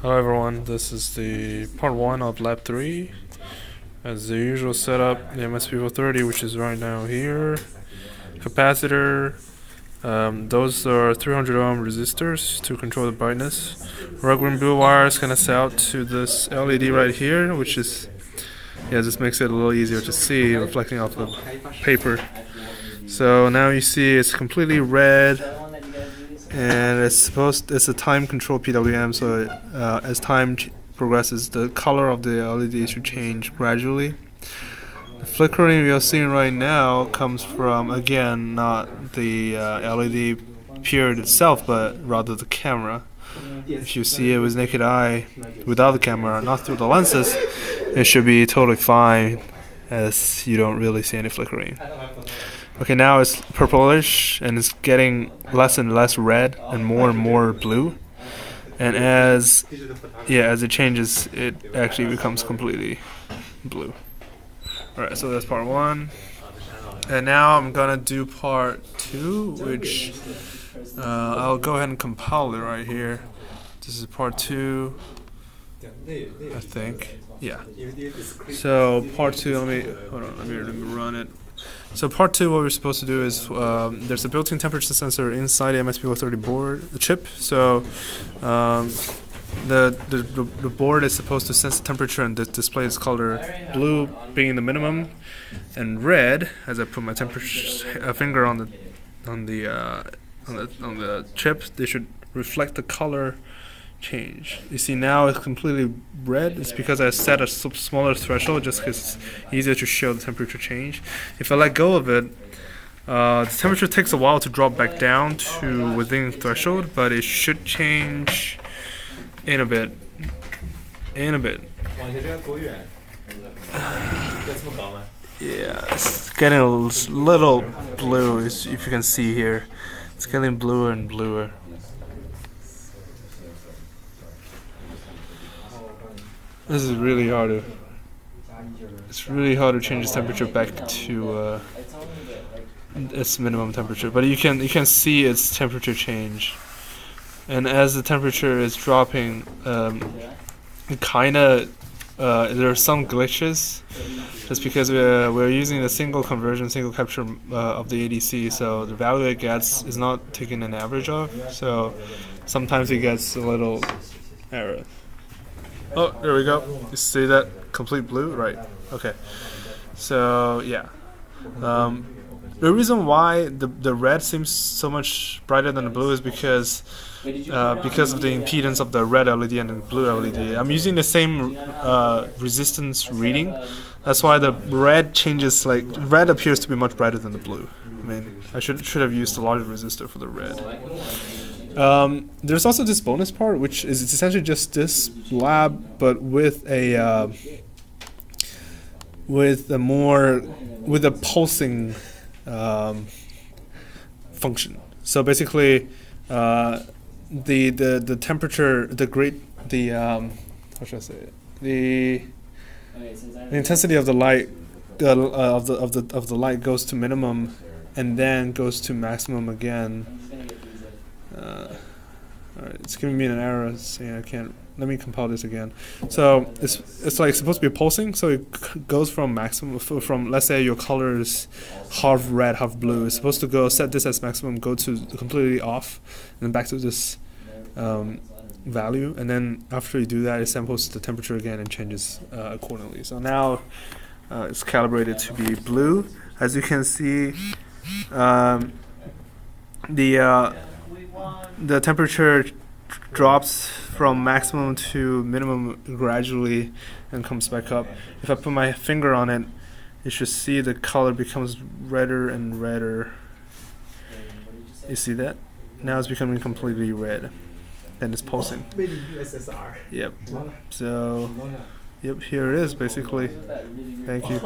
Hello everyone, this is the part 1 of Lab 3. As the usual setup, the MSP430, which is right now here. Capacitor, those are 300 ohm resistors to control the brightness. Red, green, blue wires connect out to this LED right here, which is, this makes it a little easier to see, reflecting off the paper. So now you see it's completely red. And it's a time control PWM, so as time progresses, the color of the LED should change gradually. The flickering we are seeing right now comes from, again, not the LED period itself, but rather the camera. If you see it with naked eye, without the camera, not through the lenses, it should be totally fine, as you don't really see any flickering. Okay, now it's purplish and it's getting less and less red and more blue. And as it changes, it actually becomes completely blue. Alright, so that's part 1. And now I'm gonna do part 2, which I'll go ahead and compile it right here. This is part 2, I think. Yeah. So part 2, let me run it. So part 2, what we're supposed to do is there's a built-in temperature sensor inside the MSP430 board, the chip. So the board is supposed to sense the temperature and display its color, blue being the minimum, and red, as I put my finger on the chip, they should reflect the color change. You see now it's completely red. It's because I set a smaller threshold just because it's easier to show the temperature change. If I let go of it, the temperature takes a while to drop back down to within threshold, but it should change in a bit. Yeah, it's getting a little blue, if you can see here. It's getting bluer and bluer. This is really hard to change the temperature back to its minimum temperature, but you can see its temperature change. And as the temperature is dropping, it kinda there are some glitches, just because we're using a single capture of the ADC, so the value it gets is not taking an average of, so sometimes it gets a little error. Oh, there we go. You see that complete blue? Right. Okay. So, yeah. The reason why the red seems so much brighter than the blue is because of the impedance of the red LED and the blue LED. I'm using the same resistance reading. That's why the red changes, red appears to be much brighter than the blue. I mean, I should have used a larger resistor for the red. There's also this bonus part, which is essentially just this lab, but with a pulsing function. So basically, the temperature, how should I say it? The intensity of the light of the light goes to minimum, and then goes to maximum again. Alright, it's giving me an error saying I can't. Let me compile this again. So it's like supposed to be pulsing, so it goes from maximum, from, let's say your color is half red, half blue. It's supposed to go set this as maximum, go to completely off, and then back to this value. And then after you do that, it samples the temperature again and changes accordingly. So now it's calibrated to be blue. As you can see, the temperature drops from maximum to minimum gradually and comes back up. If I put my finger on it, you should see the color becomes redder and redder. You see that? Now it's becoming completely red. And it's pulsing. Yep. So, here it is basically. Thank you.